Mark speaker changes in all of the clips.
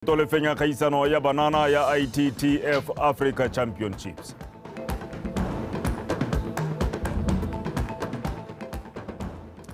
Speaker 1: tolefenya khaisano ya banana ya ITTF Africa Championships.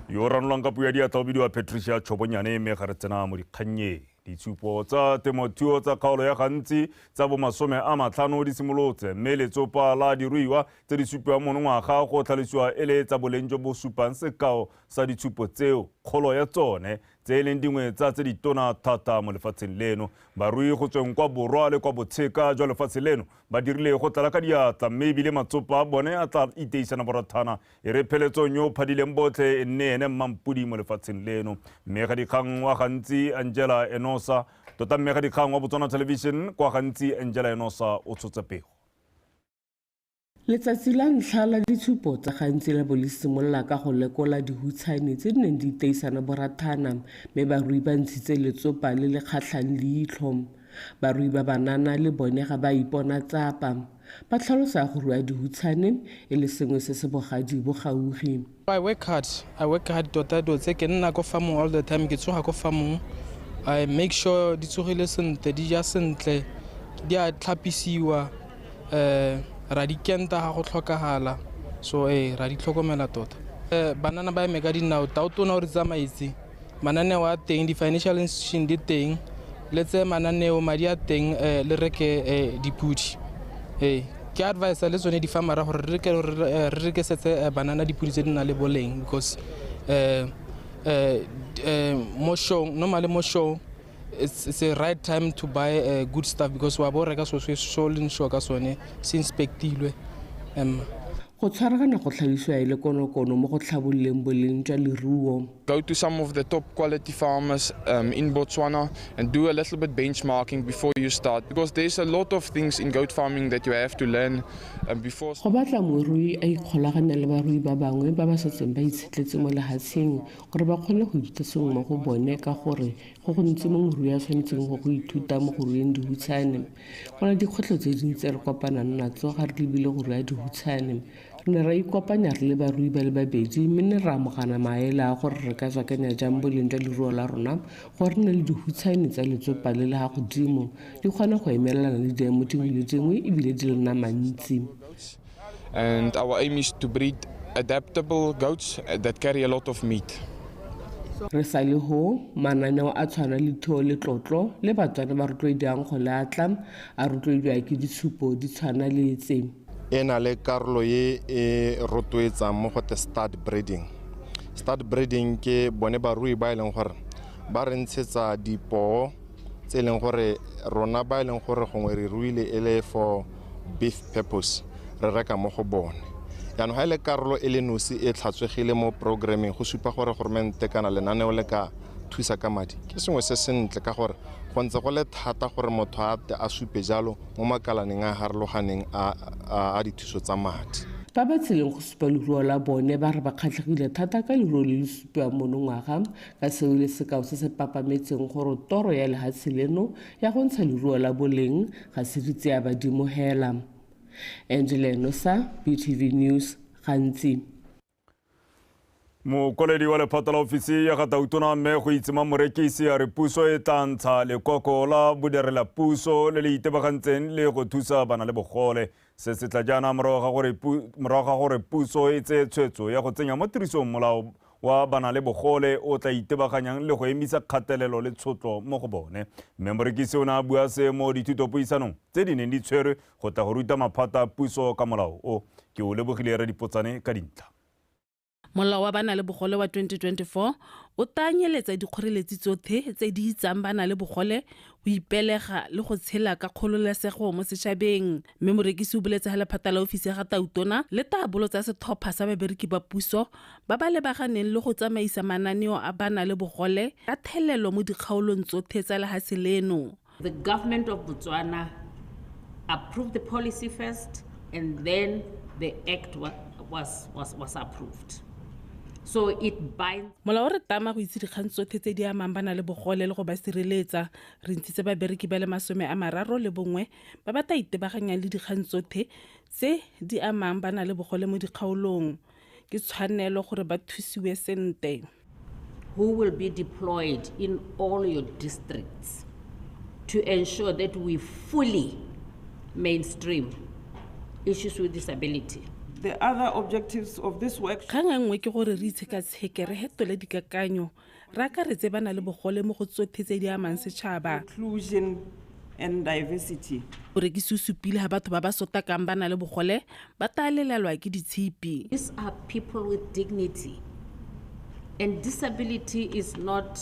Speaker 1: Yoranolanga puedi ya tabidu wa Patricia Chobonyane me kharetsena mo dikganye ditshupo tsa temothuo tsa kgaolo ya gantsi tsa bo 50 di simolotse mme letsopa la diruiwa tse di supiwa monongwaga go tlhalosiwa ele tsa boleng jo bo supang sekao sa ditshupo tseo kgolo ya tsone tse e leng dingwe tse di tona thata mo lefatsheng leno. Barui go tsweng kwa borwa le kwa botsheka jwa lefatshe leno ba dirile go tlala ka diatla mme ebile matsopa a bone a tla iteisana borathana e re pheletsong yo phadileng botlhe e nne ene mmampudi mo lefatsheng leno. Mme ga dikgang wa gantsi Angela Enosa tota mme ga dikgang wa Botswana Television kwa gantsi Angela Enosa o tshotse pego.
Speaker 2: Letsatsi la ntlha la ditshupo tsa gantsi la bo le simolola ka go lekola dihutshane tse di neng di iteisana borathana mme barui ba ntshitse letsopa le le kgatlhang leitlho. Barui ba banana le bone ga ba ipona tsapa ba tlhalosa go rua dihutshane e le sengwe se se bogadi bo gaugi.
Speaker 3: I work hard tota tse ke nna ko farmong all the time ke tsoga ko farmong. I make sure di tsogile sentle di ja sentle di a tlhapisiwa ra di kenta ga go tlhokagala so ra di tlhokomela tota. Banana ba eme ka dinao taotona o re tsamaitse mananeo a teng di-financial institution di teng le tse mananeo madi a teng le reke dipudi ke advice le tsone di-farmera gore re rekesetse banana dipudi tse di na le boleng because normally mo show it's a right time to buy good stuff because wa bo reka so leng sure ka sone se inspectilwe.
Speaker 2: Go tshwaragana go tlhalisiwa e le konokono mo go tlhabololeng boleng jwa leruo.
Speaker 4: Go to some of the top quality farmers in Botswana and do a little bit benchmarking before you start because there's a lot of things in goat farming that you have to learn before.
Speaker 2: Go batla morui a ikgolaganya le barui ba bangwe ba ba setseng ba itshetletse mo lehatsheng gore ba kgone go ithuta sengwe mo go bone ka gore go ntse mo morui a tshwanetseng go ithuta mo go rueng dihutshane. Go na dikgwetlho tse dintsi re kopanang natso ga re lebile go rua dihutshane. Ne ra ikopanya re le barui ba le babedi mme ne ra amogana maele a gore re ka jakanya jang boleng jwa leruo la rona gore ne le dihutshane tsa letsopa le le ga godimo di kgona go emelelana le diemo dingwe le dingwe ebile di le nna mantsi.
Speaker 4: And our aim is to breed adaptable goats that carry a lot of meat.
Speaker 2: Re sa le ho mananeo a tshwana le Theo le Tlotlo le Batswana ba rotloediwang go le atla a rotloediwa ke ditshupo di tshwana le tse.
Speaker 5: Ena le karolo ye e rotloetsang mo go te start breeding. Start breeding ke bone barui ba ileng gore ba re ntshetsa dipoo tse leng gore rona ba ileng gore gongwe re ruile ele for beef purpose re reka mo go bone. Yaanong ha ile karolo e le nosi e tlhatswegile mo programming go supa gore government kana lenaneo le ka thusa ka madi ke sengwe se sentle ka gore go ntse go le thata gore motho a supe jalo mo makalaneng a harologaneng a dithuso tsa madi.
Speaker 2: Ba ba tseleng go supa leruo la bone ba re ba kgatlhegile thata ka leruo le le supiwang monongwaga ka seo le sekao se se papametseng gore toro ya lehatshe leno ya go ntsha leruo la boleng ga se di tsea badimo hela. Angela Enosa, BTV News, gantsi.
Speaker 1: Mokoledi wa lephata la ofisi ya Gatautona mme go itsema morekisi a re puso e tla ntsha lekoko la bodirela puso le le itebagantseng le go thusa bana le bogole se se tla jana morago ga gore puso e tse tshwetso ya go tsenya mo tirisong molao wa bana le bogole o tla itebaganyang le go emisa kgatelelo le tshotlo mo go bone. Mme morekisi o ne a bua se mo dithutopuisanong tse di neng di tshwerwe go tla go ruta maphata puso ka molao o. Ke o lebogile re dipotsane ka dintlha.
Speaker 6: Molao wa bana le bogole wa 2024 o tanyeletsa dikgoreletsi tsotlhe tse di itsang bana le bogole go ipelega le go tshela ka kgololesego mo setšhabeng. Mme morekisi o boletse ga lephata la ofisi ya Gatautona le taabolo tsa setlhopha sa babereki ba puso ba ba lebaganeng le go tsamaisa mananeo a bana le bogole ka thelelo mo dikgaolong tsotlhe tsa lehatshe leno.
Speaker 7: The government of Botswana approved the policy first and then the act was approved. So it binds.
Speaker 6: Molao re tama go itse dikgang tsotlhe tse di amang bana le bogole le go ba sireletsa. Re ntshitse babereki ba le 31 ba ba tla itebaganyang le dikgang tsotlhe tse di amang bana le bogole mo dikgaolong. Ke tshwanelo gore ba thusiwe sente.
Speaker 7: Who will be deployed in all your districts to ensure that we fully mainstream issues with disability.
Speaker 8: The other objectives of this workshop
Speaker 6: kgang e nngwe ke gore re itshekatsheke re hetole dikakanyo re akaretse ba na le bogole mo go tsotlhe tse di amang setšhaba
Speaker 8: inclusion and diversity.
Speaker 6: borekisi o supile ga batho ba ba sotakang ba na le bogole ba talelelwa ke ditshipi.
Speaker 7: These are people with dignity, and disability is not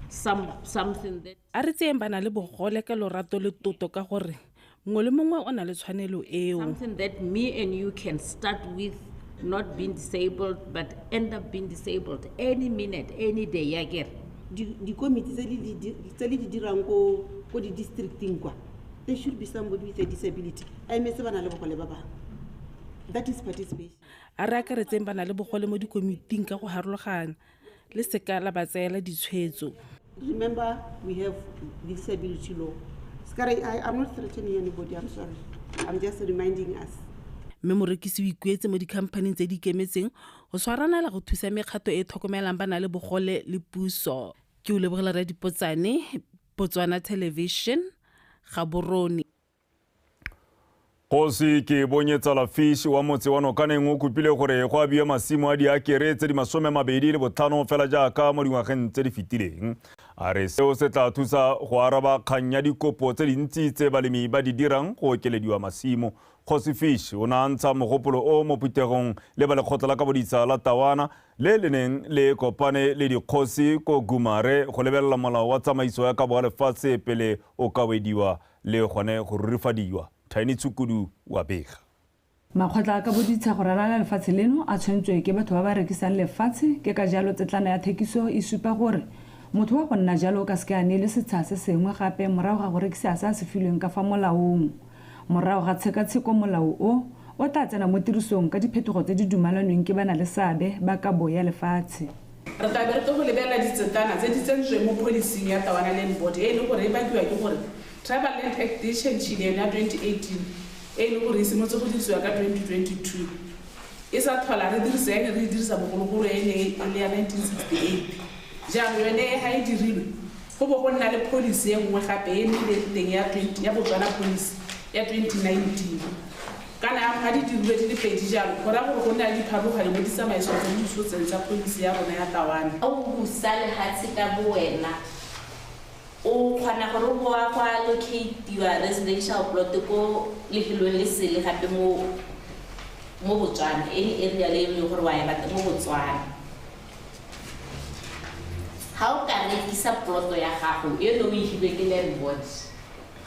Speaker 7: something that
Speaker 6: a re tseyeng ba na le bogole ka lorato le toto ka gore mongwe le mongwe o na le tshwanelo eo.
Speaker 7: something that me and you can start with not being disabled but end up being disabled any minute, any day. Ya kere
Speaker 9: di-committee tse le di dirang ko di-districting kwa, there should be somebody with a disability. I metse ba na le bogole ba bang. That is participation.
Speaker 6: A re akaretseng ba na le bogole mo dikomiting ka go harologana le seka la ba tseela ditshwetso.
Speaker 9: Remember, we have the disability law. I'm not threatening anybody, I'm sorry. I'm just reminding us.
Speaker 6: Mme morekisi o ikuetse mo dikhamphaneng tse di ikemetseng go tshwaranela go thusa mekgato e tlhokomelang ba na le bogole le puso. Ke o lebogela ra dipotsane, Botswana Television, Gaborone.
Speaker 1: Kosi ke bonyetsa la fish wa motse wa Nokaneng o kupile gore go abia masimo a diakere tse di 25 fela jaaka mo dingwageng tse di fitileng. A re seo se tla thusa go araba kganya dikopo tse dintsi tse balemi ba di dirang go okelediwa masimo. Kosi Fish o na ntsha mogopolo o mo putegong le ba lekgotla la ka boditsa la Tawana le leneng le kopane le dikgosi ko Gumare go lebelela molao wa tsamaiso ya kabo ya lefatshe pele o ka wediwa le gone go rurifadiwa. Tiny Tsukudu wa bega.
Speaker 10: Makgotla ka boditsa go ralala lefatshe leno a tshwentswe ke batho ba ba rekisang lefatshe ke ka jalo tsetlana ya thekiso e supa gore motho wa go nna jalo ka skane le setsha se sengwe gape morago ga go rekisa sa se filweng ka fa molaong. Morago ga tshekatsheko molao o tla tsena mo tirisong ka diphetogo tse di dumalanweng ke bana le sabe ba ka boya lefatshe.
Speaker 11: Re tla be re go lebela ditsetana tse di tsentswe mo policing ya Tawana Land Board e le gore e bakiwa ke gore Tribal Land Actation Chile ya 2018 e le gore se motse go dirisiwa ka 2022 e sa tlhola re dirisa bogologolo e le ya 1968 jaanong yone ga e dirilwe go bo go nna le policy e nngwe gape e le teng ya Botswana policy ya 2019 kana ga di dirilwe di le pedi jalo go ra gore go nna le dipharologano mo ditsamaiso tse di tshotseng tsa policy ya rona ya Tawana.
Speaker 12: O busa lehatshe ka bowena o kgona gore go wa go allocate-iwa residential plot ko lefelong le sele gape mo Botswana any area le e leng gore wa e batla mo Botswana. Ha o ka rekisa ploto ya gago e no e hile ke Land Board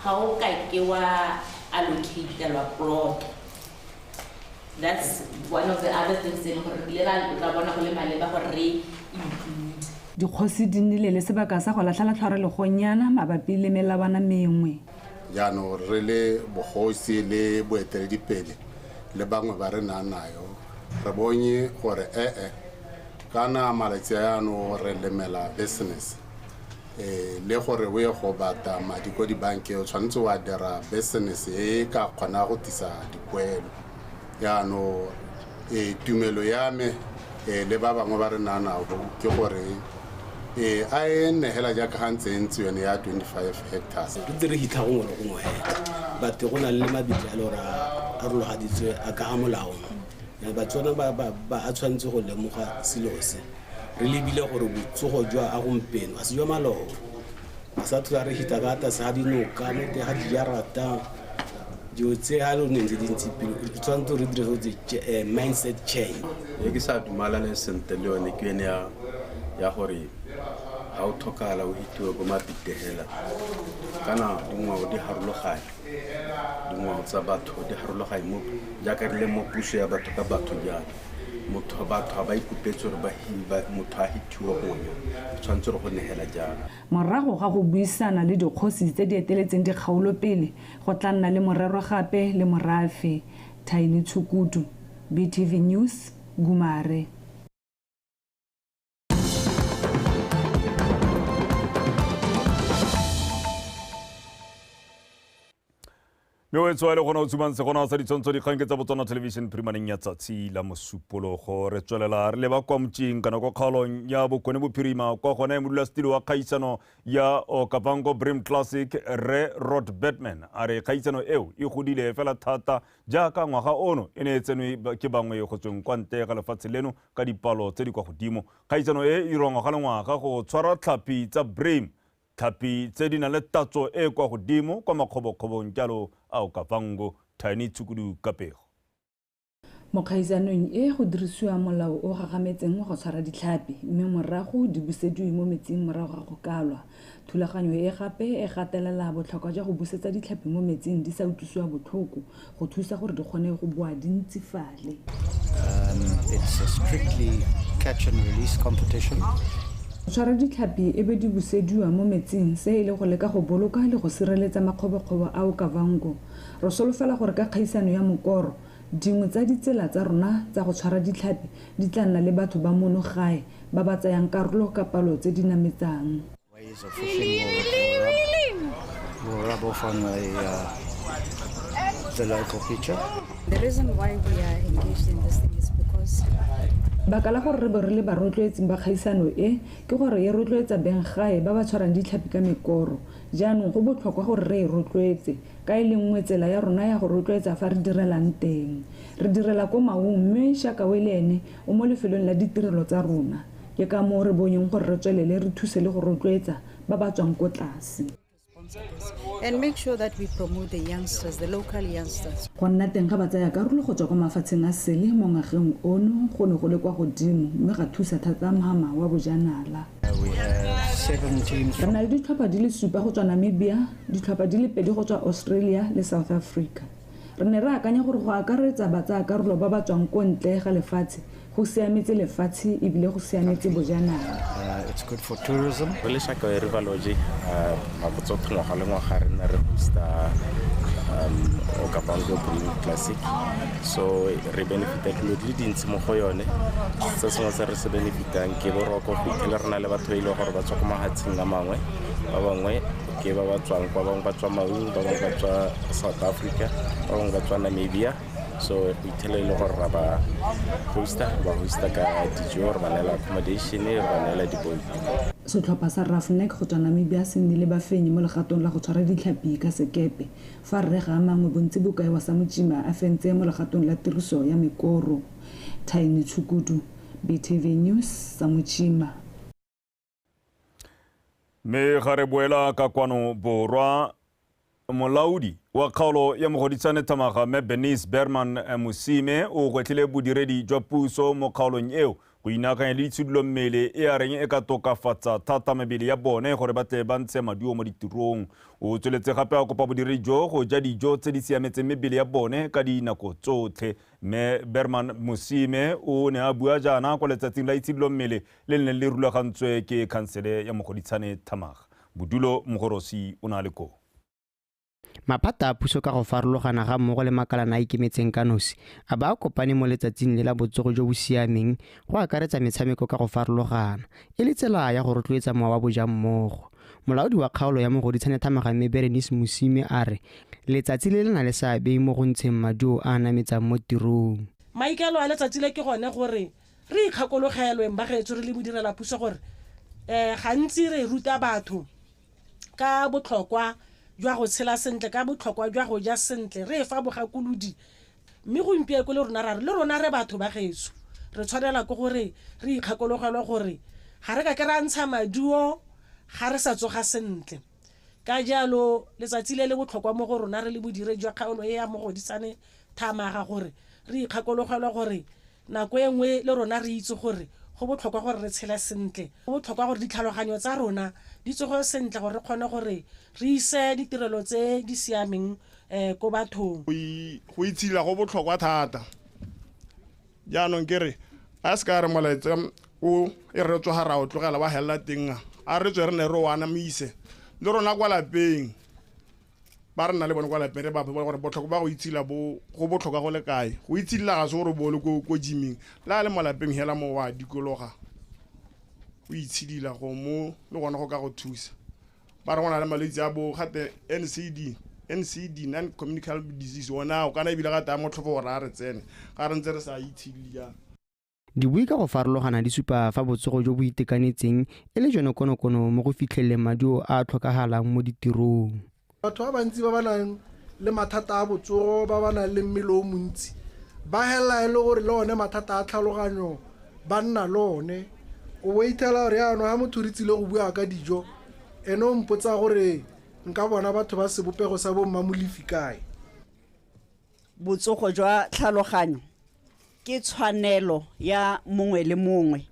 Speaker 12: ha o ka ke wa allocate la plot. That's one of the other things in gore le ra bona go le maleba gore re include
Speaker 10: dikgosi di nnile le sebaka sa go latlhala tlhare le gonyana mabapi le melawana mengwe.
Speaker 13: Jaanong re le bogosi le boeteledipele le bangwe ba re naanayo re bonye gore kana malatsi a yaanong re lemela business le gore o ye go bata madi ko dibanke o tshwanetse wa dira business e ka kgona go tisa dipoelo. Jaanong tumelo ya me le ba bangwe ba re naanao ke gore a e nnegela jaaka ga ntse ntse yone ya 25 hectares.
Speaker 14: Re dire hitha go ngwe go ngwe batho go na le mabitla a lora a rologaditswe a ka amolao batswana ba a tshwanetse go lemoga silose re lebile gore botsogo jwa a gompeno a se jwa malao a sa tla re hita ka ta sa dinoka mo te ga dijarata dio tse a lo nne dintsi pele o tshwanetse re dire go tse mindset change.
Speaker 15: Ke sa dumalane sente le yone ke ene ya gore ha o thokala o itiwe go mapitegela kana dingwao di harologane dingwao tsa batho di harologane mo jaaka re le mo puso ya batho ka batho jana motho batho ba ikupetse gore ba motho a hitiwa gone tshwanetse go negela jana.
Speaker 10: Morago ga go buisana le dikgosi tse di eteletseng dikgaolo pele go tla nna le morero gape le morafe. Tiny Tsukudu, BTV News, Gumare.
Speaker 1: Meo etswa le gona o tsubang se gona sa ditshwantsho dikgang ke tsa Botswana Television primaneng ya tsatsi la Mosupologo re tswelela re leba kwa motšing kana kwa kgaolong ya Bokone Bophirima kwa gona modulasetilo wa kgaisano ya Okavango Brim Classic Re Rod Batman a re kgaisano eo e godile fela thata jaaka ngwaga ono e ne tsenwe ke bangwe go tsweng kwa ntle ga lefatshe leno ka dipalo tse di kwa godimo. Kgaisano e e rongwa ga lengwaga go tshwara tlhapi tsa Brim tlhapi tse di na le tatso e kwa godimo kwa makgobokgobong jalo a Okavango Tiny Tsukudu Kapego.
Speaker 10: Mo kgaisanong e go dirisiwa molao o gagametseng go tshwara ditlhapi mme morago di busediwe mo metsing morago ga go kalwa. Thulaganyo e gape e gatelela botlhokwa jwa go busetsa ditlhapi mo metsing di sa utlwisiwa botlhoko go thusa gore di kgone go boa di ntsifale.
Speaker 16: It's a strictly catch and release competition.
Speaker 10: Tshwara ditlhapi e be di busediwa mo metsing se e le go leka go boloka le go sireletsa makgobokgobo a Okavango. Re solofela gore ka kgaisano ya mokoro dingwe tsa ditsela tsa rona tsa go tshwara ditlhapi di tla nna le batho ba mono gae ba ba tsayang karolo ka palo tse di nametsang.
Speaker 16: Ways of fishing will rub off on the local picture.
Speaker 17: The reason why we are engaged in this thing is because
Speaker 10: baka la gore re be re le ba rotloetseng ba kgaisano e ke gore e rotloetsa beng gae ba ba tshwarang ditlhapi ka mekoro. Jaanong go botlhokwa gore re e rotloetse ka e le nngwe tsela ya rona ya go rotloetsa fa re direlang teng. Re direla ko maung mme shaka we le ene o mo lefelong la ditirelo tsa rona ke ka mo re bonyeng gore re tswelele re thuse le go rotloetsa ba ba tswang ko tlase.
Speaker 17: And make sure that we promote the youngsters, the local youngsters.
Speaker 10: Go nna teng ga ba tsaya karolo go tswa kwa mafatsheng a sele mo ngwageng ono go ne go le kwa godimo mme ga thusa thata mahama wa bojanala.
Speaker 16: We have 7 teams.
Speaker 10: Re na le ditlhopha di le 7 go tswa Namibia, ditlhopha di le 2 go tswa Australia le South Africa. Re ne re akanya gore go akaretsa ba tsaya karolo ba ba tswang ko ntle ga lefatshe go siametse lefatshe e bile go siametse bojanala.
Speaker 16: It's good for tourism.
Speaker 18: Re shaka e rivalogy ma botso tloga ga lengwaga re nna re hosta Okavango Brim Classic, so re benefita le dintsi mo go yone se sengwe se re se benefitang ke boroko go itlhela rena le batho ile gore ba tswa ko mahatsing a mangwe ba bangwe ke ba ba tswang kwa bangwe ba tswa maung ba bangwe ba tswa South Africa ba bangwe ba tswa Namibia, so go itlhela ile gore ra ba hosta ka dijo re ba nela accommodation ba nela dibolt.
Speaker 10: Setlhopha sa Roughneck go tswa Namibia se nnile bafenyi mo legatong la go tshwara ditlhapi ka sekepe fa re ga mangwe bontsi bokae wa sa Mochima a fentse mo legatong la tiriso ya mekoro. Tiny Tsukudu, BTV News, sa Mochima.
Speaker 1: Me gare boela ka kwano borwa molaudi wa kgaolo ya mogodisane thamaga me Bernice Berman Musime o gwetlile bodiredi jwa puso mo kgaolong eo go inakanya le ditshudilo mmele e a reng e ka tokafatsa thata mebele ya bone gore ba tle ba ntshe maduo mo ditirong. O tsweletse gape a kopa bodiredi jo go ja dijo tse di siametseng mebele ya bone ka dinako tsotlhe. Me Berman Musime o ne a bua jaana kwa letsatsing la itshudilo mmele le nne le rulagantswe ke khansele ya mogodisane thamaga. Bodulo Mogorosi o na le ko
Speaker 19: maphata a puso ka go farologana ga mmogo le makalana a ikemetseng ka nosi a ba a kopane mo letsatsing le la botsogo jo bo siameng go akaretsa metshameko ka go farologana e le tsela ya go rotloetsa mowa wa boja mmogo. Molaodi wa kgaolo ya mogodisane thamaga me Bernice Musime a re letsatsi le na le seabe mo go ntsheng maduo a nametsang mo tirong.
Speaker 20: Maikelo a letsatsi le ke gone gore re ikgakologelweng ba gaetso re le modirela puso gore gantsi re ruta batho ka botlhokwa jwa go tshela sentle ka botlhokwa jwa go ja sentle re fa bogakolodi mme go impie ko le rona re batho ba gaetso re tshwanela go gore re ikgakologelwa gore ga re ka ke ra ntsha maduo ga re sa tsoga sentle. Ka jalo letsatsi le le botlhokwa mo go rona re le bodire jwa kgaolo e ya mogodisane thamaga gore re ikgakologelwa gore nako e nngwe le rona re itse gore go botlhokwa gore re tshela sentle, go botlhokwa gore ditlhaloganyo tsa rona di tsogo sentle gore re kgone gore re ise ditirelo tse di siameng ko bathong.
Speaker 21: Go itshila go botlhokwa thata jaanong ke re a se ka re molaetsa o e re tswa ga ra o tlogela ba hella teng a re tswe re ne re wana mise le rona kwa lapeng ba re na le bone kwa lapeng re ba gore botlhokwa ba go itshila go botlhokwa go le kae go itshila ga se gore bole ko gyming la le mo lapeng hela mo wa dikologa o itshidila go mo le gona go ka go thusa ba re gona le malwetse a bo gate NCD NCD, non-communicable disease, ona o kana ibile ga ta motlhofo gore a re tsene ga re ntse re sa itshedile.
Speaker 19: Dibui ka go farologana di supa fa botsogo jo bo itekanetseng e le jone konokono mo go fitlheleng maduo a tlhokagalang mo ditirong.
Speaker 3: Batho ba bantsi ba ba nang le mathata a botsogo ba ba nang le mmele o montsi ba hela e le gore le one mathata a tlhaloganyo ba nna le one o boitela gore yaano ga motho re tsile go bua ka dijo ene o mpotsa gore nka bona batho ba sebopego sa bommamolefi kae.
Speaker 22: Botsogo jwa tlhaloganyo ke tshwanelo ya mongwe le mongwe.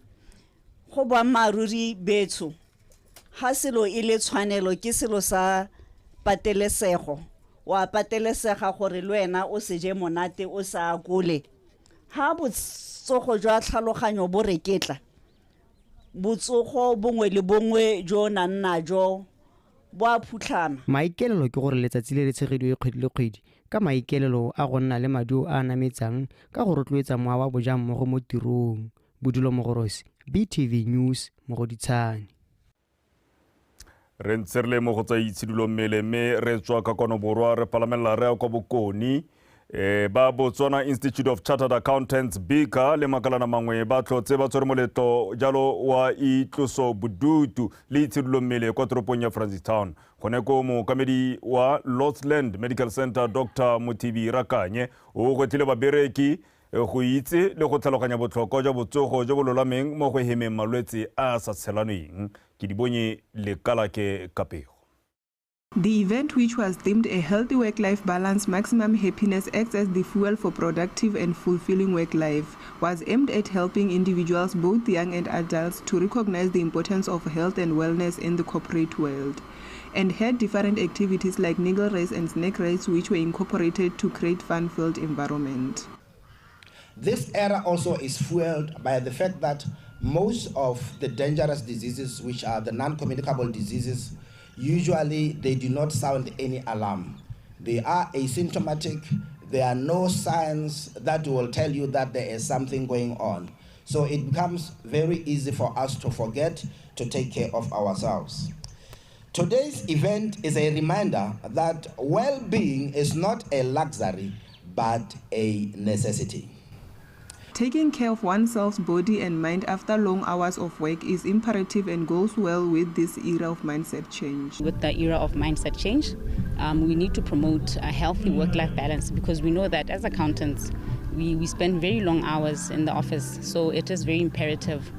Speaker 22: Go boammaaruri betso ha selo e le tshwanelo ke selo sa patelesego wa patelesega gore le wena o se je monate o sa kole. Ha botsogo jwa tlhaloganyo bo reketla botsogo bongwe le bongwe jo na nna jo bo a phutlhama.
Speaker 19: Maikelelo ke gore letsatsi le le tshegedi e kgwedi le kgwedi ka maikelelo a go nna le maduo a nametsang ka go rotloetsa moa wa bojang mmogo mo tirong. Bodulo Mogorosi, BTV News, Mogoditshane.
Speaker 1: Re ntse re le mo go tsa itshidilo mmele mme re tswa ka kono borwa re palamela re kwa bokoni ba Botswana Institute of Chartered Accountants BICA le makalana mangwe ba tlotse ba tsore moletlo jalo wa itloso budutu le itshidilo mmele kwa toropong ya Francistown. Gone ko mookamedi wa Lothland Medical Center Dr. Mutibi Rakanye o go tlile babereki go itse le go tlhaloganya botlhokwa jwa botsogo jo bo lolameng mo go hemeng malwetse a sa tshelaneng. Ke di bonye le kalake kapego.
Speaker 23: The event, which was themed A Healthy Work-Life Balance, Maximum Happiness Acts as the Fuel for Productive and Fulfilling Work Life, was aimed at helping individuals, both young and adults, to recognize the importance of health and wellness in the corporate world, and had different activities like niggle race and snack race, which were incorporated to create fun-filled environment.
Speaker 24: This era also is fueled by the fact that most of the dangerous diseases, which are the non-communicable diseases, usually they do not sound any alarm. They are asymptomatic. There are no signs that will tell you that there is something going on. So it becomes very easy for us to forget to take care of ourselves. Today's event is a reminder that well-being is not a luxury, but a necessity.
Speaker 23: Taking care of oneself's body and mind after long hours of work is imperative and goes well with this era of mindset change.
Speaker 25: With the era of mindset change, we need to promote a healthy work-life balance because we know that as accountants, we spend very long hours in the office. So it is very imperative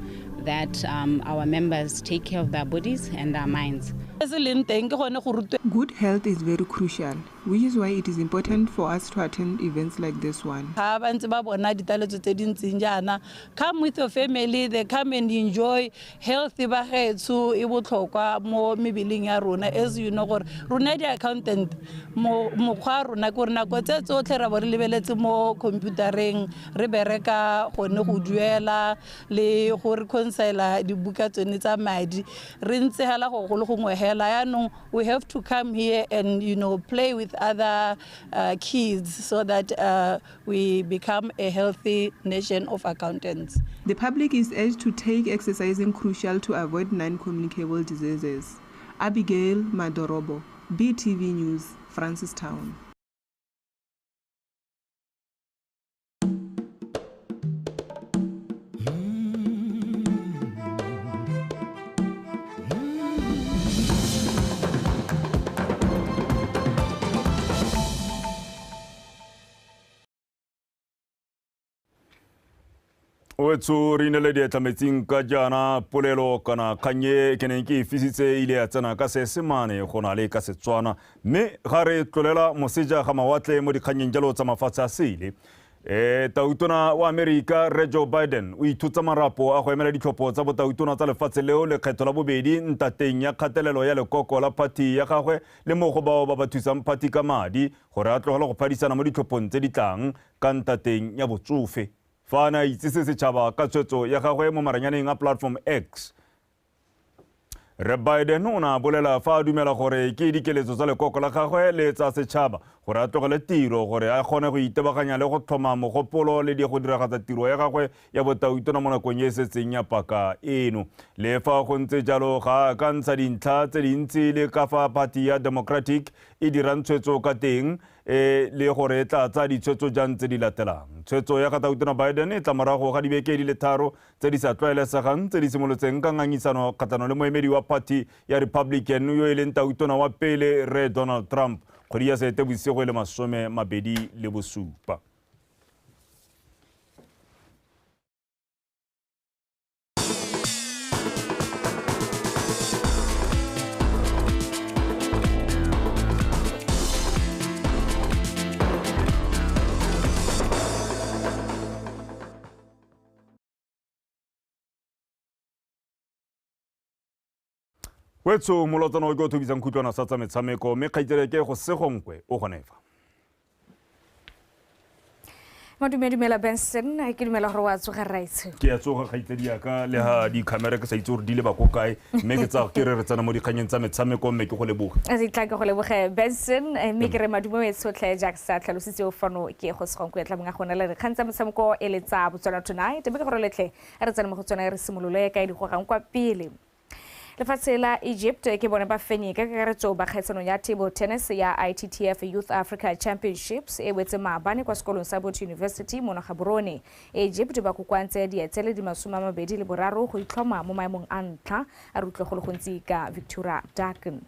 Speaker 25: that our members take care of their bodies and their minds.
Speaker 23: Good health is very crucial, which is why it is important for us to attend events like this one.
Speaker 26: Come with your family, they come and enjoy healthy as you know, accountant we have to come here and play with other kids so that we become a healthy nation of accountants.
Speaker 23: The public is urged to take exercising crucial to avoid non-communicable diseases. Abigail Madorobo, BTV News, Francistown.
Speaker 1: Wetsu rinele dia tameting ka jana polelo kana kanye kenenki fisitse ile ya tsana ka se semane gona le ka SETSWANA me gare tlolela moseja ga mawatle mo dikganyeng jalo tsa mafatsa sele tautona wa America Joe Biden o ithutsa marapo a go emela ditlhopho tsa botautona tsa lefatshe leo le kgetho la bobedi ntateng ya kgatelelo ya lekoko la party ya gagwe le mo go bao ba thusang party ka madi gore a tlogela go phadisana mo ditlhophong tse di tlang ka ntateng ya botsofe. Fana itsise setšhaba ka tshwetso ya gagwe mo maranyaneng a platform X. Re Biden o na bolela fa a dumela gore ke dikeletso tsa lekoko la gagwe le tsa setšhaba gore a tlogele tiro gore a kgone go itebaganya le go tlhoma mogopolo le go diragatsa tiro ya gagwe ya botautona mo nakong e setseng ya paka eno. Le fa go ntse jalo ga a ka ntsha dintlha tse dintsi le ka fa party ya Democratic e dirang tshwetso ka teng le gore e tla tsa ditshwetso jang tse di latelang. Tshwetso ya gatautona Biden e tla morago ga dibeke di le 3 tse di sa tlwaelesegang tse di simolotseng ka ngangisano kgatlhanong le moemedi wa party ya Republican yo e leng tautona wa pele Re Donald Trump kgwedi ya Seetebosigo e le 27. Wetso molotano go to bizang kutlwana sa tsa metshameko me kgaitereke go segonkwe o gonefa.
Speaker 2: Madumela Benson ke dumela gore wa tsoga rights.
Speaker 1: Ke a tsoga kgaitedi ya ka le ha di camera ke sa itse gore di le ba go kae me ke tsa ke re tsana mo dikganyeng tsa metshameko me ke go leboga.
Speaker 2: A se tla ke go leboga Benson me ke re madumo e tsotlhe jack sa tlhalositse o fano ke go segonkwe tla mga gona le kgantsa metshameko e le tsa botswana tonight me ke gore letle re tsana mo go tsona re simolole ka di go gang kwa pele. Lefatshe la Egypt ke bone ba fenye ka karetso ba kgaitsano ya table tennis ya ITTF Youth Africa Championships e wetse maabane kwa sekolong sa Bot University mo Gaborone. Egypt ba kukwantse di etsele di 23 go itlhoma mo maemong a ntlha a rutlego go ntsi ka Victoria Dikgang.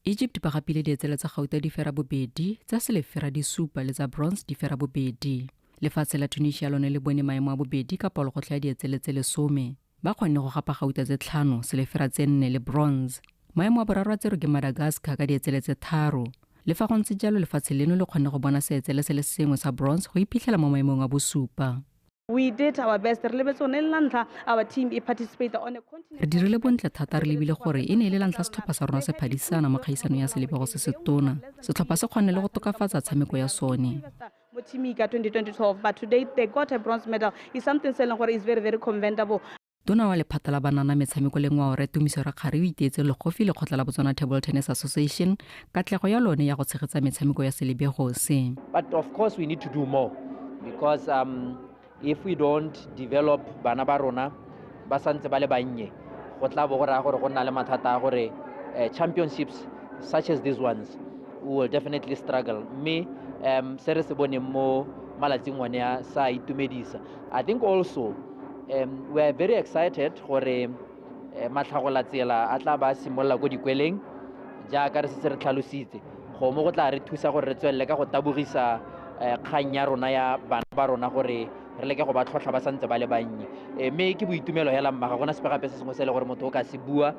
Speaker 4: Egypt ba gapile di etsele tsa gauta di fera bobedi tsa selefera di supa le tsa bronze di fera bobedi. Lefatshe la Tunisia lone le bone maemo a bobedi ka palo go tla di etsele tse 10. Ba kgonne go gapa gauta tse 5 selefera tse 4 le bronze. Maemo a boraro a tsero ke Madagascar ka dietsele tse 3. Le fa go ntse jalo lefatshe leno le kgonne go bona seetsele se le sengwe sa bronze go iphitlhela mo maemong a bosupa.
Speaker 5: We did our best. Our team participated on a continent.
Speaker 4: Re dirile bontle thata re lebile gore e ne e le lantla setlhopha sa rona se phadisana mo kgaisano ya selebego se se tona. Setlhopha se kgonne le go tokafatsa tshameko ya sone.
Speaker 5: Mo Timika 2012, but today they got a bronze medal. Is something is very, very commendable.
Speaker 4: Tona wa lephata la banana metshameko le ngwao re tumiso ra khari o iteetse le gofi le khotla la Botswana Table Tennis Association katlego ya lone ya go tshegetsa metshameko ya selebego se.
Speaker 7: But of course we need to do more because if we don't develop bana ba rona ba santse ba le bannye go tla bo go ra gore go nna le mathata a gore championships such as these ones we will definitely struggle. Me se re se bone mo malatsing one ya sa itumedisa. I think also we are very excited gore matlhagola tsela a tla ba simolla go dikweleng jaaka re se re tlhalositse go mo go tla re thusa gore re tswelle ka go tabogisa kgang ya rona ya bana ba rona gore re leke go ba tlhotlha ba santse ba le bannye mme ke boitumelo hela mmaga gona se gape se sengwe se le gore motho o ka se bua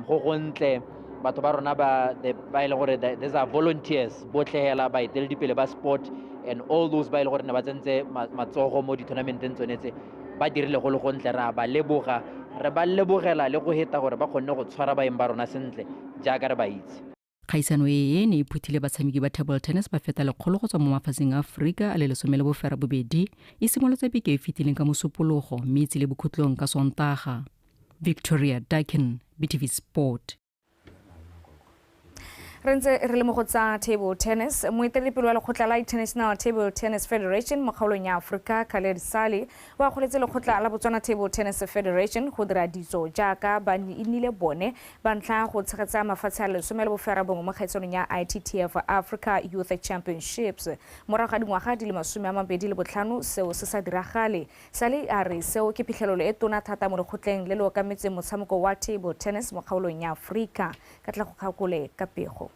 Speaker 7: go gontle batho ba rona ba ile gore there's a volunteers botlhela ba itele dipele ba sport and all those ba ile gore ne ba tsentse matsogo mo di-tournamenteng tsonetse ba dirile go le gontle ra ba leboga re ba lebogela le go heta gore ba kgonne go tshwara baeng ba rona sentle jaaka re ba itse.
Speaker 4: Kgaisano e ne e phuthile batshameki ba table tennis ba feta 100 go tswa mo mafatsheng a Afrika a le 12 e simolotse beke e fetileng ka mosupologo mme itse le bokhutlong ka Sontaga. Victoria Dikgang, BTV Sport.
Speaker 2: Rentse re le mo go tsa table tennis moeteledipele wa lekgotla la International Table Tennis Federation mo kgaolong ya Afrika Khaled Sali wa goletse lekgotla la Botswana Table Tennis Federation go dira ditso jaaka ba inile bone ba ntla go tshegetsa mafatshe a 17 mo kgaitsonong ya ITTF Africa Youth Championships morago ga dingwaga di le 25 seo se sa diragale. Sali a re seo ke phitlhelelo e tona thata mo lekgotleng le le okametseng motshameko wa table tennis mo kgaolong ya Afrika ka tla go kgakole ka pego.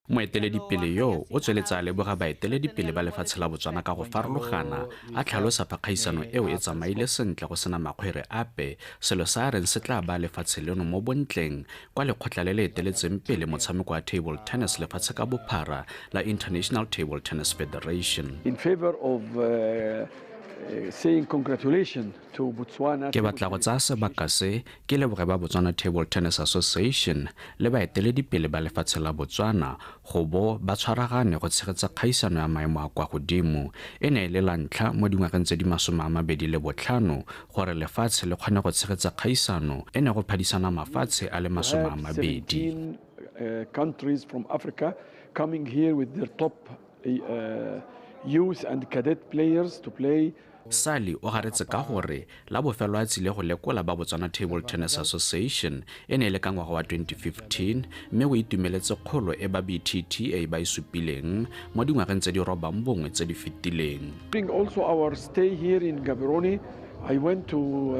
Speaker 8: Moeteledipele yo o tsweletsa leboga baeteledipele ba lefatshe la Botswana ka go farologana a tlhalosa fa kgaisano eo e tsamaile sentle go sena makgwere ape selo sa reng se tla ba lefatshe leno mo bontleng kwa lekgotla le le eteletseng pele motshameko wa table tennis lefatshe ka bophara la International Table Tennis Federation.
Speaker 9: In favor of
Speaker 6: saying congratulations to Botswana.
Speaker 8: Ke batla go tsaya sebaka se ke leboge ba Botswana Table Tennis Association le baeteledipele ba lefatshe la Botswana go bo ba tshwaragane go tshegetsa kgaisano ya maemo a kwa godimo e ne le lantlha mo dingwageng tse di 25 gore lefatshe le kgone go tshegetsa kgaisano e ne go phadisana mafatshe a le 20.
Speaker 6: Countries from Africa coming here with their top youth and cadet players to play.
Speaker 8: Sally o garetse ka gore la bofelo a tsile go lekola ba Botswana Table Tennis Association e ne le ka ngwaga wa 2015 mme o itumeletse kgolo e ba BTTA ba isupileng mo dingwageng tse di robang bongwe tse di fetileng.
Speaker 6: During also our stay here in Gaborone, I went to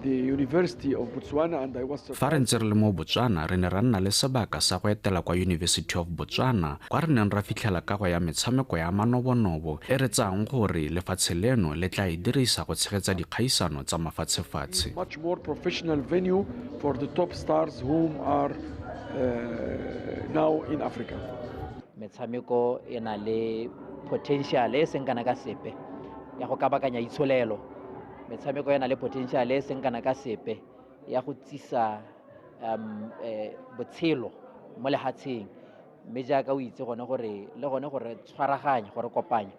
Speaker 6: the University of Botswana and I was
Speaker 8: fa re ntse re le mo Botswana re ne ra nna le sebaka sa go etela kwa University of Botswana kwa re neng ra fitlhela kago ya metshameko ya manobonobo e re tsang gore lefatshe leno le tla e dirisa go tshegetsa dikgaisano tsa mafatshefatshe.
Speaker 6: Much more professional venue for the top stars whom are now in Africa.
Speaker 7: Metshameko e na le potential e seng kana ka sepe ya go kabakanya itsholelo. Metshameko e na le potential e seng kana ka sepe ya go tsisa botshelo mo lehatsheng mme jaaka o itse gone gore le gone gore tshwaraganya gore kopanya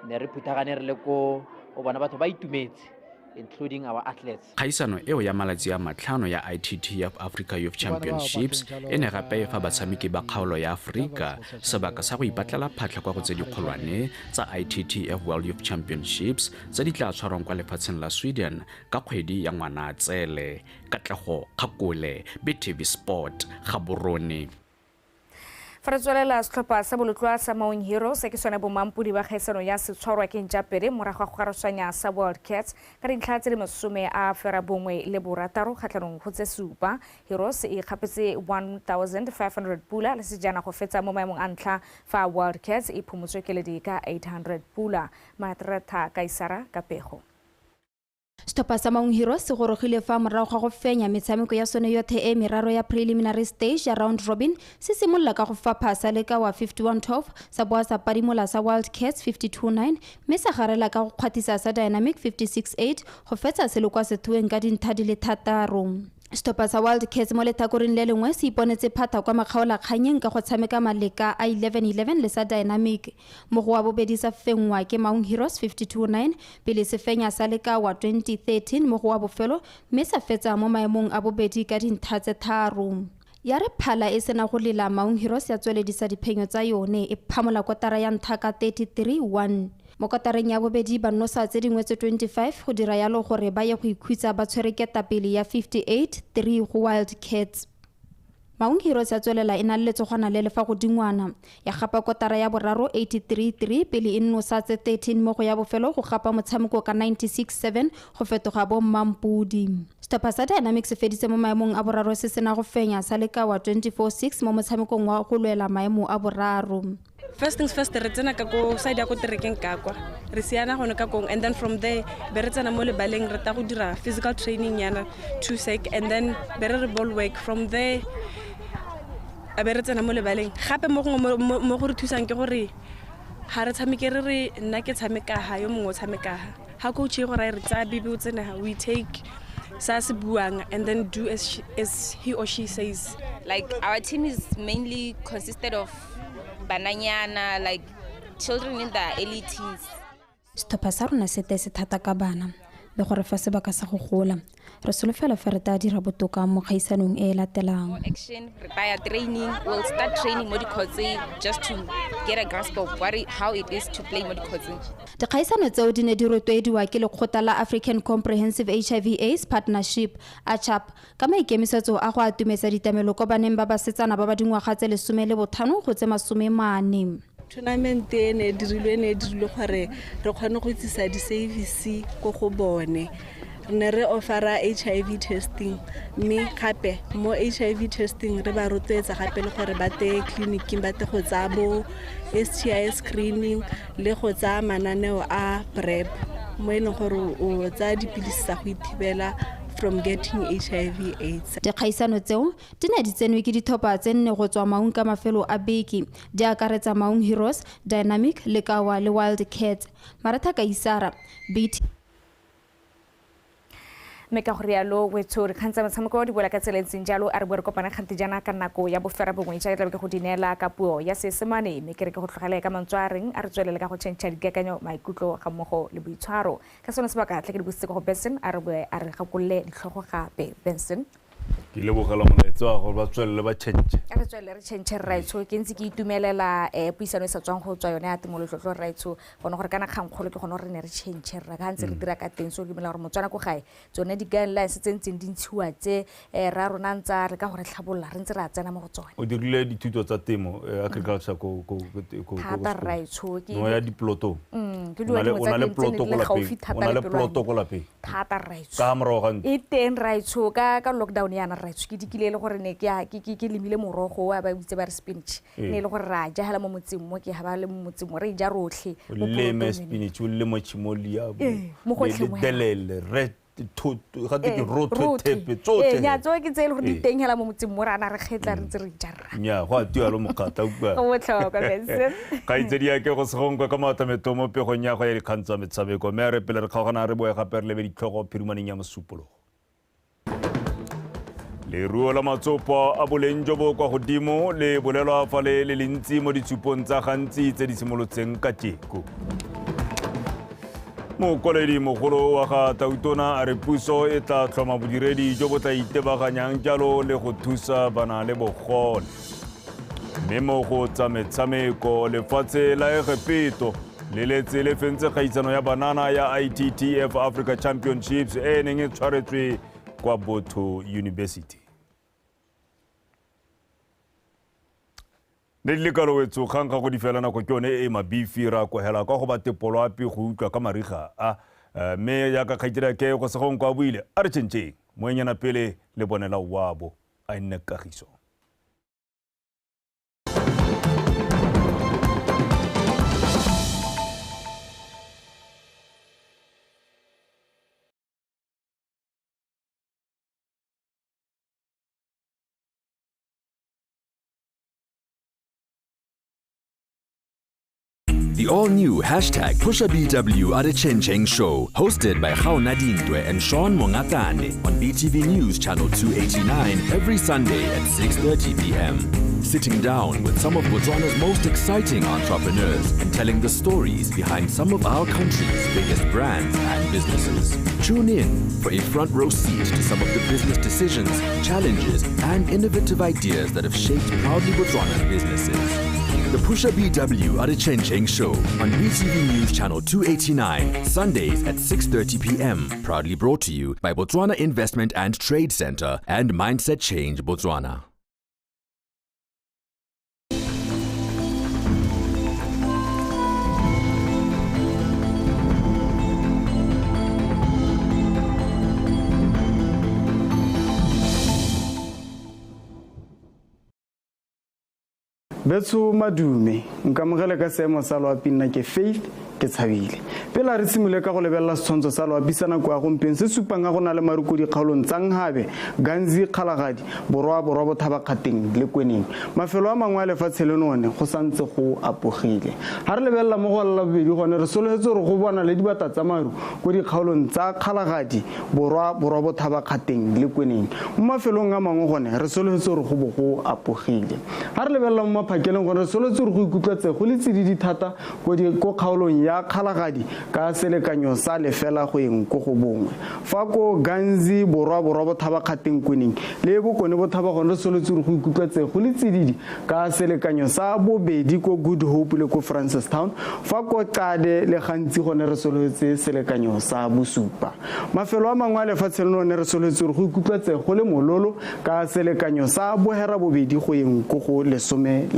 Speaker 7: ne re phuthagane re le ko o bona batho ba itumetse including our athletes.
Speaker 8: Kgaisano eo ya malatsi a matlhano ya ITT of Africa Youth Championships e ne gape fa batshameki ba kgaolo ya Afrika sebaka sa go ipatlela phatlha kwa go tse dikgolwane tsa ITTF World Youth Championships tse di tla tshwarwang kwa lefatsheng la Sweden ka kgwedi ya Ngwanatsele. Katlego Kgakole, BTV Sport, Gaborone.
Speaker 2: Faretswelela setlhopha sa bolotloa sa Maung Heroes ke sone bomampudi ba kgaisano ya setshwarwa ke Njapere morago ga go garosanya sa World Cats ka dintlha tse di 11 le borataro kgatlhanong go tse supa. Heroes e kgapetse 1500 pula le sejana go fetsa mo maemong a ntlha fa World Cats e phumutswe ke ledi ka 800 pula. Matrata Kaisara Kapego.
Speaker 9: Setlhopha sa Maung Heroes se gorogile fa morago ga go fenya metshameko ya sone yotlhe e meraro ya preliminary stage ya round robin se simolola ka go faphasa le ka wa 51-12 sa boa sa padimola sa Wild Cats 52-9 mme sa garela ka go kgwatisa sa Dynamic 56-8 go fetsa se le kwa sethueng ka dintlha di le 6. Setlhopha sa Wild Cats mo lethakoreng le lengwe se iponetse phata kwa makgaola kganyeng ka go tshameka maleka a 11-11 le sa Dynamic. Mogo wa bobedi sa fengwa ke Maung Heroes 52-9 pele se fenya sa leka wa 2013 mogo wa bofelo mme sa fetsa mo maemong a bobedi ka dintlha tse 3. Ya re phala e sena go lela Maung Heroes ya tsweledisa diphenyo tsa yone e phamola kotara ya ntlha ka 33-1. Mo kotareng ya bobedi ba nosa tse dingwe tse 25 go dira yalo gore ba ye go ikhwitsa ba tshwere ketapele ya 58-3 go Wild Cats. Maung Heroes ya tswelela e na le letsogwana le lefa go dingwana ya gapa kotara ya boraro 83-3 pele e nosa tse 13 mo go ya bofelo go gapa motshameko ka 96-7 go fetoga bo mampudi. Setlhopha sa Dynamic se feditse mo maemong a boraro se sena go fenya sa leka wa 24-6 mo motshamekong wa go lwela maemo a boraro.
Speaker 11: First things first, re tsena ka go side ya go terekeng ka kwa re siana gone ka kong and then from there be re tsena mo lebaleng re ta go dira physical training yana 2 sec and then be re ball work from there a be re tsena mo lebaleng gape mo go re thusang ke gore ha re tshameke re nna ke tshameka ha yo mongwe o tshameka ha coach go ra re tsa bibi o tsena we take sa se buang and then do as he or she says.
Speaker 12: Like our team is mainly consisted of bananyana, like children in the early teens.
Speaker 9: Setlhopha sa rona se te se thata ka bana le gore fa sebaka sa go gola re solofela fa re ta dira botoka mo kgaisanong e latelang.
Speaker 12: Action, retire training, we'll start training mo dikotsi just to get a grasp of how it is to play mo dikotsi.
Speaker 9: Dikgaisano tseo di ne di rotloediwa ke lekgotla la African Comprehensive HIV/AIDS Partnership ACHAP ka maikemisetso a go atumesa ditamelo ko baneng ba ba setsana ba ba dingwaga tse 15 go tse 40.
Speaker 11: Tournament ne dirilwe gore re kgone go tsisa di-service ko go bone ne re offera HIV testing mme gape mo HIV testing re ba rotloetsa gape le gore ba te clinic ba te go tsa bo STI screening le go tsa mananeo a PrEP mo e leng gore o tsa dipilisi tsa go ithibela
Speaker 26: from getting HIV/AIDS.
Speaker 9: Dikgaisano tseo di ne di tsenwe ke dithopa tse nne go tswa maung ka mafelo a beke di akaretsa Maung Heroes, Dynamic, Lekawa le Wild Cats. Maratha ka Isara, BT.
Speaker 2: Meka go rialo wetso re khantsa motshameko di bola ka tseletseng jalo a re bo re kopana kgantijana ka nako ya bofera bongwe tsa tla be go dinela ka puo ya Seesemane mme ke re ke go tlogela ka mantswareng a re tswelele ka go tšhentšha dikakanyo maikutlo ga mmogo le boitshwaro ka sone sebaka tle ke di bositse go Benson a re gakolle ditlhogo gape Benson
Speaker 1: ke lebogela molaetso wa go ba tswelele ba tšhentše
Speaker 2: a re tswelele re tšhentše raitso ke ntse ke itumelela puisano e sa tswang go tswa yone ya timolotlotlo raitso gone gore kana kgangkgolo ke gone re ne re tšhentše ra ka ntse re dira ka teng so ke mela gore motswana ko gae tsone di-guidelines tse ntseng di ntshiwa tse ra rona ntsa re ka gore tlhabolola re ntse ra tsena mo go tsone
Speaker 1: o dirile dithuto tsa temo agriculture
Speaker 2: thata raitso
Speaker 1: no ya diploto
Speaker 2: ke dua di motsa le
Speaker 1: ploto ko lapeng
Speaker 2: thata raitso
Speaker 1: ka moroga
Speaker 2: e teng raitso ka lockdown yana raitso ke dikile le gore ne ke lemile morogo wa ba bitse ba re spinach ne le gore ra jahela mo motseng mo ke ha ba le mo motseng mo re ja rotlhe
Speaker 1: le me spinach le mo chimolia le delele red ga te ke rotho tepe tsote
Speaker 2: nya tso ke tsele gore di teng hela mo motseng mo rana re kgetla re ntse re jarra
Speaker 1: nya go a tua lo mogata
Speaker 2: o botlhokwa Benson
Speaker 1: ka itsedi ya ke go segongwe ka mata metomo pe go nya go ya dikgantsa metsabeko me re pele re kgogana re boe gape re lebe ditlhogo phirumaneng ya mosupologo le ruo la matsopo a boleng jo bo kwa godimo le bolelwa fa le lentsi mo ditshupong tsa gantsi tse di simolotseng ka tjeko mokoledi mogolo wa ga Tautona a re puso e tla tlhoma bodiredi jo bo tla itebaganyang jalo le go thusa bana le bogole mme mo go tsa metshameko lefatshe la Egepto le letse le fentse kgaisano ya banana ya ITTF Africa Championships e neng e tshwaretswe kwa Botho University. Le ka lowetso kgang ga go di fela nako ke yone e mabifi ra go hela ka go ba tepolo ape go utlwa ka mariga a me ya ka kgaitira ke go se gong kwa buile a re tšhentšeng moenyana pele le bonela wabo a nne kagiso.
Speaker 13: The all-new #PushaBW at a Chencheng show, hosted by Khauna Dintwe and Sean Mongatane on BTV News Channel 289 every Sunday at 6:30 p.m. Sitting down with some of Botswana's most exciting entrepreneurs and telling the stories behind some of our country's biggest brands and businesses. Tune in for a front row seat to some of the business decisions, challenges, and innovative ideas that have shaped proudly Botswana's businesses. The PushaBW at a Chencheng show on BTV News Channel 289, Sundays at 6:30 p.m. Proudly brought to you by Botswana Investment and Trade Center and Mindset Change Botswana.
Speaker 14: Betso madume nka mogela ka seemo sa loapi nna ke Faith ke tshabile pela re tsimole ka go lebella setshwantsho sa loapi sa nako ya gompieno se supang ga go na le maruko dikgaolong tsa Nghabe Ganzi Kgalagadi borwa Bothabakgateng le Kweneng mafelo a mangwe a lefatshe leno one go santse go apogile ha re lebella mo go lla bobedi gone re sologetse re go bona le dibata tsa maru go dikgaolong tsa Kgalagadi borwa Bothabakgateng le Kweneng mo mafelong a mangwe gone re sologetse re go bo go apogile ha re lebella mo maphakeng gone re sologetse re go ikutlwetse go le tsididi thata go kgaolong ya Kgalagadi ka selekanyo sa lefela go eng go go bongwe fa ko Ganzi borwa Bothabakgateng Kweneng le bokone Bothabagone re soletse re go ikutlwetse go le tsididi ka selekanyo sa bobedi ko Good Hope le ko Francistown fa ko Qade le gantsi gone re soletse selekanyo sa BOSUPA mafelo a mangwe a lefatshe leno ne re soletse re go ikutlwetse go le mololo ka selekanyo sa bohera bobedi go eng go go 13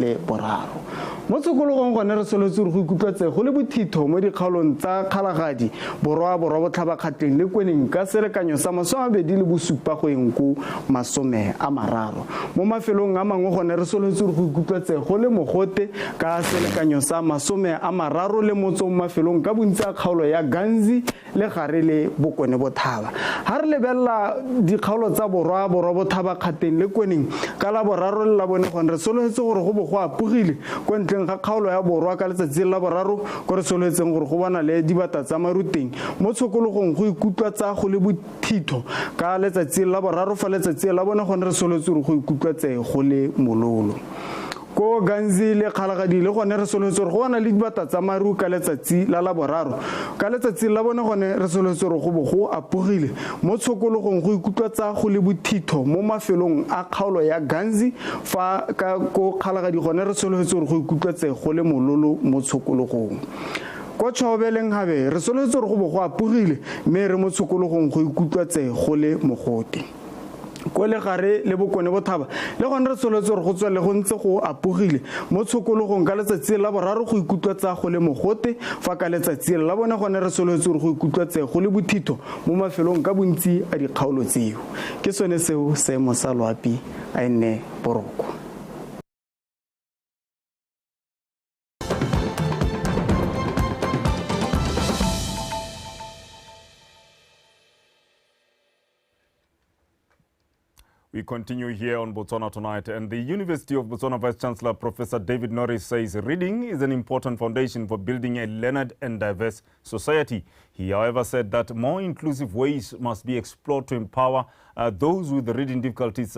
Speaker 14: mo tsekologong gone re soletse re go ikutlwetse go le bothitho thito mo dikgaolong tsa kgalagadi borwa botlhabakgatleng le kweneng ka selekanyo sa 27 go eng ko 30. Mo mafelong a mangwe gone re soletse go ikutlwetse go le mogote ka selekanyo sa 30 le motso mo mafelong ka bontsi a kgaolo ya Ganzi le gare le Bokone Bothaba. Ha re lebella dikgaolo tsa borwa botlhabakgatleng le kweneng ka la boraro le la bone gone re soletse gore go bo go apogile ko ntleng ga kgaolo ya borwa ka letsatsi la boraro go re soletseng gore go bana le dibata tsa maruteng mo tshokologong go ikutlwa tsa go le bothito ka letsatsi la boraro fa letsatsi la bone gone re soletse gore go ikutlwa tse go le mololo. Ko Ganzi le kgalagadi le gone re soletse gore go bana le dibata tsa maru ka letsatsi la boraro ka letsatsi la bone gone re soletse gore go bo go apogile mo tshokologong go ikutlwa tsa go le bothito mo mafelong a kgaolo ya Ganzi fa ka ko kgalagadi gone re soletse gore go ikutlwa tse go le mololo mo tshokologong. Ko Tšhobeleng gabe re soletse gore go bo go apogile mme re mo tshokologong go ikutlwa tse go le mogote. Ko le gare le Bokone Bothaba le gone re soletse gore go tswele go ntse go apogile mo tshokologong ka letsatsi la boraro go ikutlwa tsa go le mogote fa ka letsatsi la bone gone re soletse gore go ikutlwa tse go le bothito mo mafelong ka bontsi a dikgaolo tseo. Ke sone seo seemo sa loapi a ene boroko.
Speaker 1: We continue here on Botswana Tonight, and the University of Botswana Vice-Chancellor Professor David Norris says reading is an important foundation for building a learned and diverse society. He, however, said that more inclusive ways must be explored to empower those with reading difficulties